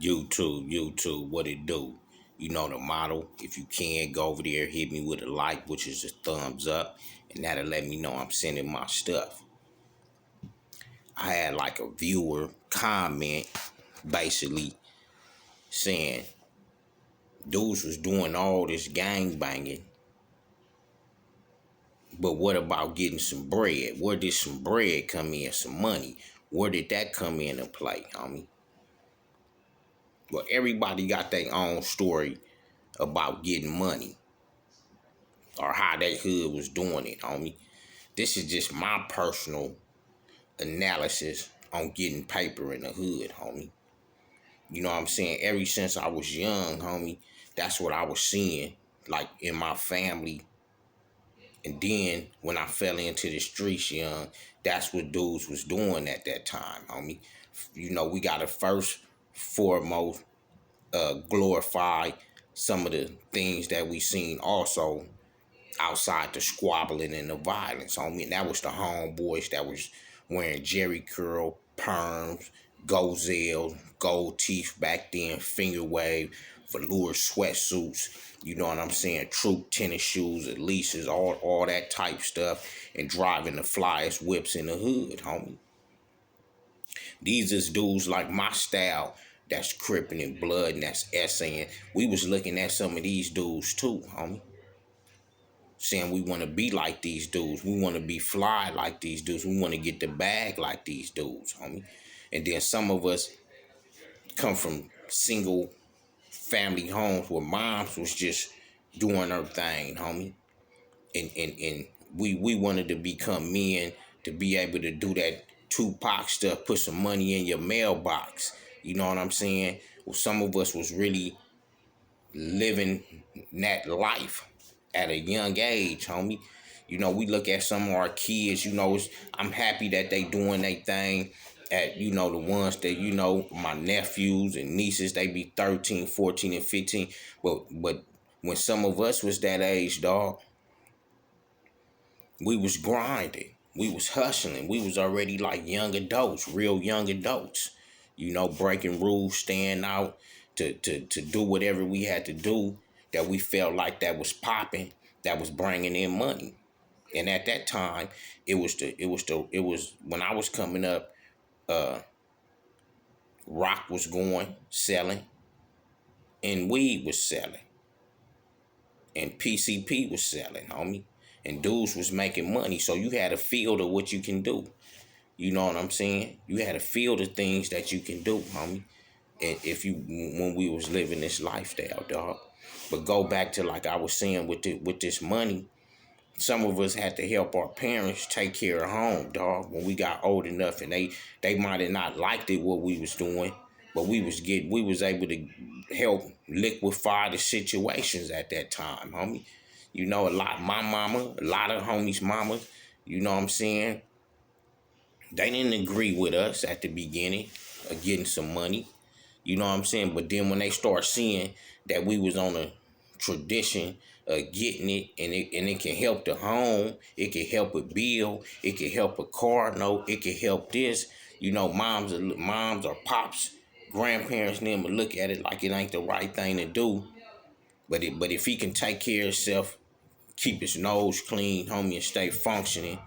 YouTube, what it do? You know the model. If you can, go over there, hit me with a like, which is a thumbs up, and that'll let me know I'm sending my stuff. I had like a viewer comment basically saying dudes was doing all this gang banging, but what about getting some bread? Where did some bread come in, some money? Where did that come in and play, homie? Well, everybody got their own story about getting money or how that hood was doing it, homie. This is just my personal analysis on getting paper in the hood, homie. You know what I'm saying? Ever since I was young, homie, that's what I was seeing, like in my family. And then when I fell into the streets young, that's what dudes was doing at that time, homie. You know, we got to first foremost glorify some of the things that we seen also outside the squabbling and the violence, homie. And that was the homeboys that was wearing Jerry curl, perms, gozelle, gold teeth back then, finger wave, velour sweatsuits, you know what I'm saying, troop tennis shoes, leases, all that type stuff, and driving the flyest whips in the hood, homie. These is dudes like my style that's cripping in blood and that's essaying. We was looking at some of these dudes too, homie. Saying we want to be like these dudes. We want to be fly like these dudes. We want to get the bag like these dudes, homie. And then some of us come from single family homes where moms was just doing her thing, homie. And we wanted to become men to be able to do that Tupac stuff, put some money in your mailbox. You know what I'm saying? Well, some of us was really living that life at a young age, homie. You know, we look at some of our kids, you know, I'm happy that they doing their thing at, you know, the ones that, you know, my nephews and nieces, they be 13, 14, and 15. But when some of us was that age, dog, we was grinding. We was hustling. We was already like young adults, real young adults. You know, breaking rules, staying out to do whatever we had to do that we felt like that was popping, that was bringing in money. And at that time, it was when I was coming up, rock was going, selling, and weed was selling, and PCP was selling, homie. And dudes was making money. So you had a field of what you can do. You know what I'm saying? You had a field of things that you can do, homie. And when we was living this lifestyle, dog. But go back to like I was saying with this money, some of us had to help our parents take care of home, dog. When we got old enough, and they might have not liked it what we was doing, but we was able to help liquefy the situations at that time, homie. You know, my mama, a lot of homies' mamas, you know what I'm saying? They didn't agree with us at the beginning of getting some money. You know what I'm saying? But then when they start seeing that we was on a tradition of getting it, and it can help the home, it can help a bill, it can help a car note, it can help this. You know, moms or pops, grandparents, and them will look at it like it ain't the right thing to do. But if he can take care of himself, keep his nose clean, homie, and stay functioning,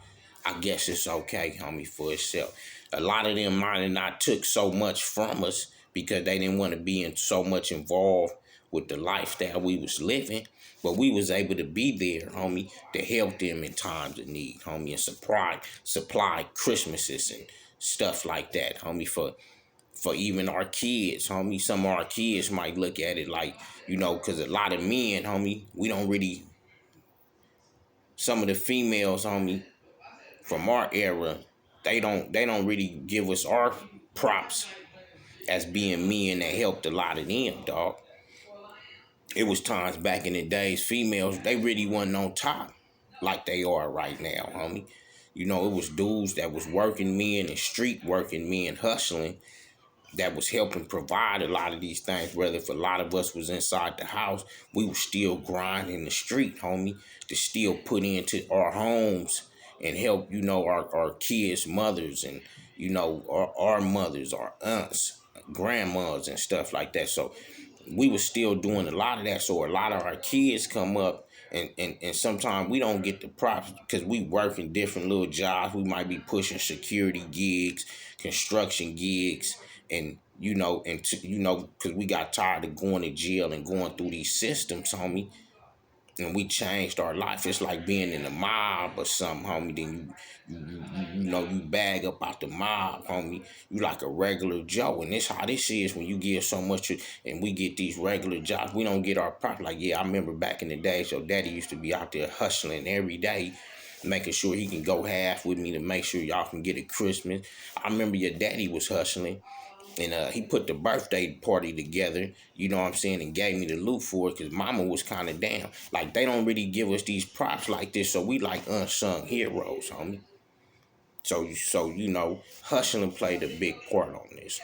I guess it's okay, homie, for itself. A lot of them might have not took so much from us because they didn't want to be so much involved with the lifestyle we was living. But we was able to be there, homie, to help them in times of need, homie, and supply Christmases and stuff like that, homie, for even our kids, homie. Some of our kids might look at it like, you know, because a lot of men, homie, we don't really, some of the females, homie, from our era, they don't really give us our props as being men that helped a lot of them, dog. It was times back in the days, females, they really wasn't on top like they are right now, homie. You know, it was dudes that was working men and street working men, hustling, that was helping provide a lot of these things. Whether if a lot of us was inside the house, we was still grinding the street, homie, to still put into our homes and help, you know, our kids' mothers and, you know, our mothers, our aunts, grandmas and stuff like that. So we were still doing a lot of that. So a lot of our kids come up and sometimes we don't get the props because we work in different little jobs. We might be pushing security gigs, construction gigs, and because we got tired of going to jail and going through these systems, homie, and we changed our life. It's like being in the mob or something, homie. Then you bag up out the mob, homie. You like a regular Joe, and this how this is when you give so much, and we get these regular jobs. We don't get our props. Like, yeah, I remember back in the day, so daddy used to be out there hustling every day, making sure he can go half with me to make sure y'all can get a Christmas. I remember your daddy was hustling. And he put the birthday party together, you know what I'm saying, and gave me the loot for it because mama was kind of down. Like, they don't really give us these props like this, so we like unsung heroes, homie. So hustling played a big part on this,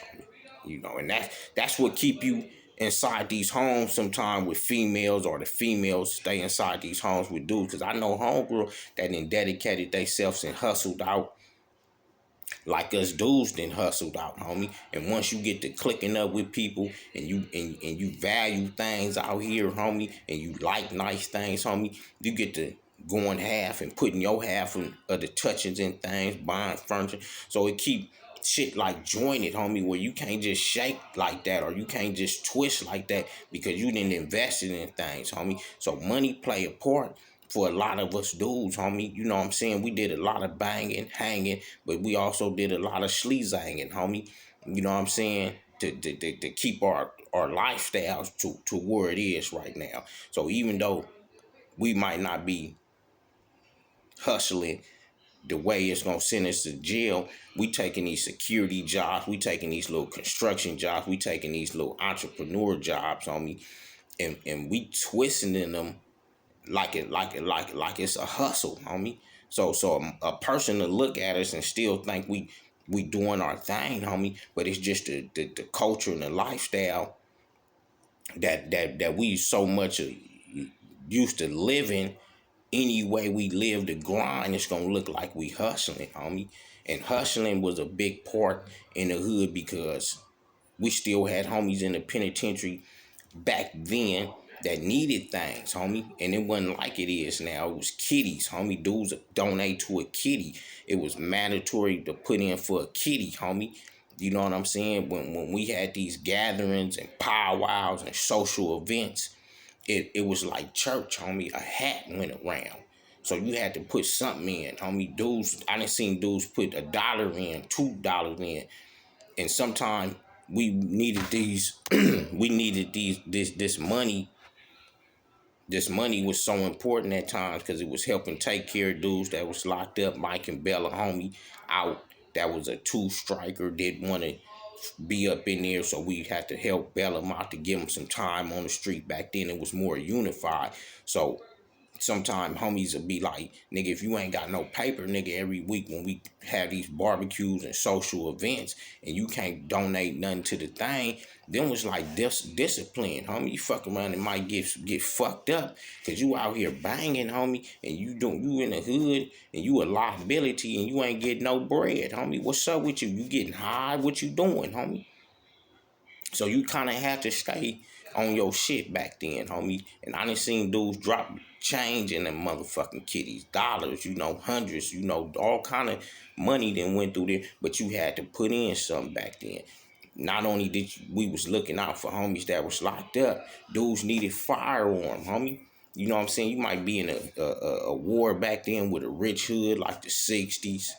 homie. And that's what keep you inside these homes sometimes with females, or the females stay inside these homes with dudes. Because I know homegirl that then dedicated themselves and hustled out like us dudes then hustled out, homie. And once you get to clicking up with people and you value things out here, homie, and you like nice things, homie, you get to going half and putting your half of the touchings and things, buying furniture. So it keep shit like jointed, homie, where you can't just shake like that or you can't just twist like that because you didn't invest in things, homie. So money play a part for a lot of us dudes, homie. You know what I'm saying? We did a lot of banging, hanging, but we also did a lot of sleazanging, homie. You know what I'm saying? To keep our lifestyles to where it is right now. So even though we might not be hustling the way it's gonna send us to jail, we taking these security jobs, we taking these little construction jobs, we taking these little entrepreneur jobs, homie, and we twisting in them like it's a hustle, homie. So a person to look at us and still think we doing our thing, homie, but it's just the culture and the lifestyle that we so much used to living. Any way we live the grind, it's gonna look like we hustling, homie. And hustling was a big part in the hood because we still had homies in the penitentiary back then that needed things, homie. And it wasn't like it is now. It was kitties, homie. Dudes donate to a kitty. It was mandatory to put in for a kitty, homie. You know what I'm saying? When we had these gatherings and powwows and social events, it was like church, homie. A hat went around. So you had to put something in, homie. Dudes, I done seen dudes put $1 in, $2 in. And sometimes we needed these we needed this money. This money was so important at times because it was helping take care of dudes that was locked up. Mike and Bella, homie, out. That was a two-striker, didn't want to be up in there, so we had to help Bella out to give him some time on the street. Back then it was more unified. So sometimes homies will be like, nigga, if you ain't got no paper, nigga, every week when we have these barbecues and social events and you can't donate nothing to the thing, then was like discipline, homie. You fuck around and might get fucked up because you out here banging, homie, and you in the hood and you a liability and you ain't getting no bread, homie. What's up with you? You getting high? What you doing, homie? So you kind of had to stay on your shit back then, homie. And I done seen dudes drop change in them motherfucking kitties, dollars, hundreds, all kind of money that went through there. But you had to put in something back then. Not only we was looking out for homies that was locked up, dudes needed firearm, homie. You know what I'm saying? You might be in a war back then with a rich hood like the 60s,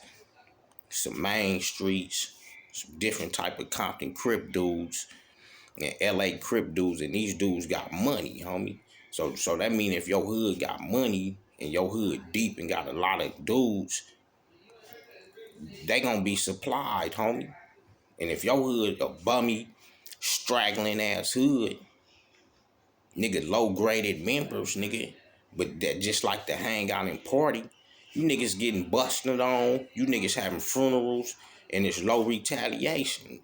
some main streets, some different type of Compton Crip dudes and LA Crip dudes, and these dudes got money, homie. So that mean if your hood got money and your hood deep and got a lot of dudes, they gonna be supplied, homie. And if your hood a bummy, straggling ass hood, nigga, low graded members, nigga, but that just like to hang out and party, you niggas getting busted on, you niggas having funerals, and it's low retaliation.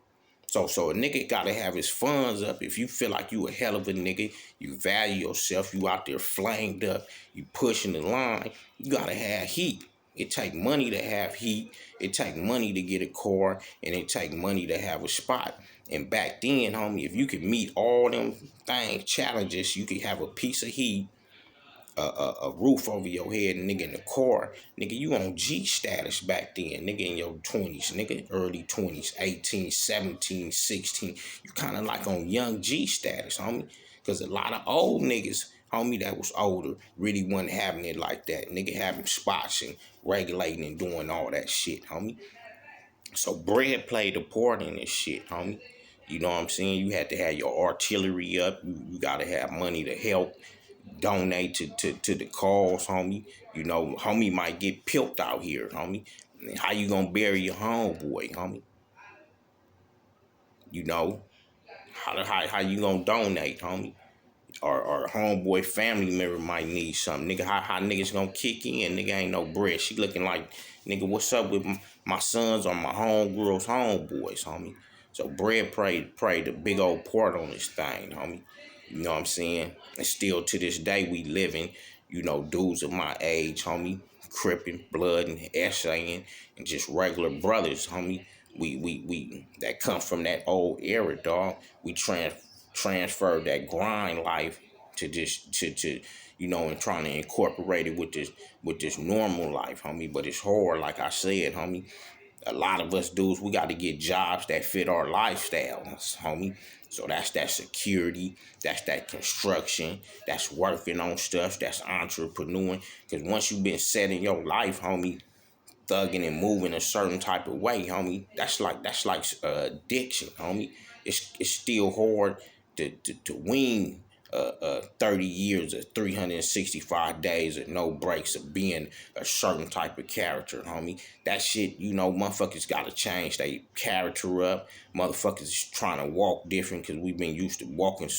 So a nigga gotta have his funds up. If you feel like you a hell of a nigga, you value yourself, you out there flamed up, you pushing the line, you gotta have heat. It take money to have heat. It take money to get a car, and it take money to have a spot. And back then, homie, if you could meet all them things, challenges, you could have a piece of heat, a roof over your head, nigga, in the car, nigga, you on G status back then, nigga, in your 20s, nigga, early 20s, 18, 17, 16, you kind of like on young G status, homie, because a lot of old niggas, homie, that was older, really wasn't having it like that, nigga, having spots and regulating and doing all that shit, homie. So bread played a part in this shit, homie. You know what I'm saying? You had to have your artillery up. You got to have money to help donate to the cause, homie. You know, homie might get pilked out here, homie. How you gonna bury your homeboy, homie? You know, how you gonna donate, homie? Or homeboy family member might need something. Nigga, how niggas gonna kick in? Nigga ain't no bread. She looking like, nigga, what's up with my sons or my homegirls, homeboys, homie? So bread prayed a big old part on this thing, homie. You know what I'm saying? And still to this day we living, you know, dudes of my age, homie, cripping, blood and essaying and just regular brothers, homie. We that come from that old era, dog. We transferred that grind life to just to you know, and trying to incorporate it with this normal life, homie. But it's hard, like I said, homie. A lot of us dudes, we got to get jobs that fit our lifestyles, homie. So that's that security, that's that construction, that's working on stuff, that's entrepreneuring. Because once you've been set in your life, homie, thugging and moving a certain type of way, homie, that's like addiction, homie. It's still hard to wean 30 years of 365 days of no breaks of being a certain type of character, homie. That shit, you know, motherfuckers got to change their character up. Motherfuckers is trying to walk different because we've been used to walking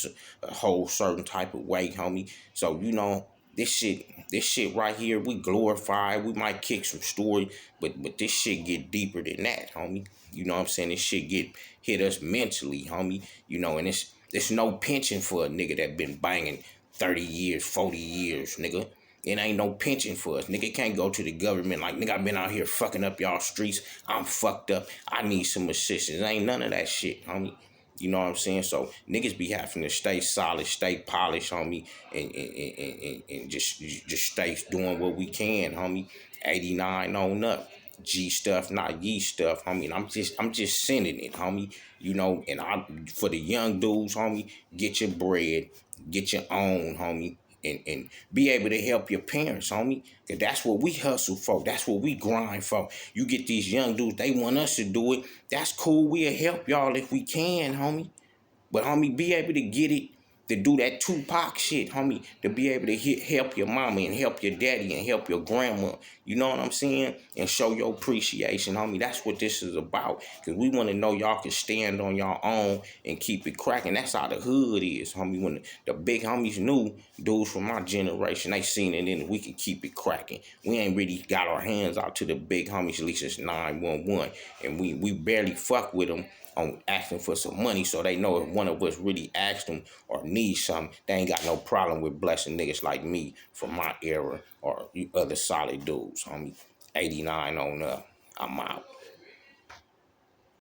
a whole certain type of way, homie. So, you know, this shit right here, we glorify. We might kick some story, but this shit get deeper than that, homie. You know what I'm saying? This shit hit us mentally, homie. You know, and it's no pension for a nigga that been banging 30 years, 40 years, nigga. It ain't no pension for us. Nigga can't go to the government like, nigga, I've been out here fucking up y'all streets. I'm fucked up. I need some assistance. Ain't none of that shit, homie. You know what I'm saying? So niggas be having to stay solid, stay polished, homie, and just stay doing what we can, homie. 89 on up. G stuff, not ye stuff, homie. And I'm just sending it, homie. You know, and I for the young dudes, homie, get your bread, get your own, homie. And be able to help your parents, homie. Cause that's what we hustle for. That's what we grind for. You get these young dudes, they want us to do it. That's cool. We'll help y'all if we can, homie. But, homie, be able to get it, to do that Tupac shit, homie, to be able to help your mama and help your daddy and help your grandma. You know what I'm saying? And show your appreciation, homie. That's what this is about. Because we want to know y'all can stand on your own and keep it cracking. That's how the hood is, homie. When the big homies knew, dudes from my generation, they seen it and we can keep it cracking. We ain't really got our hands out to the big homies, at least it's 911. And we barely fuck with them on asking for some money, so they know if one of us really asked them or need something, they ain't got no problem with blessing niggas like me from my era or you other solid dudes, homie. 89 on up. I'm out.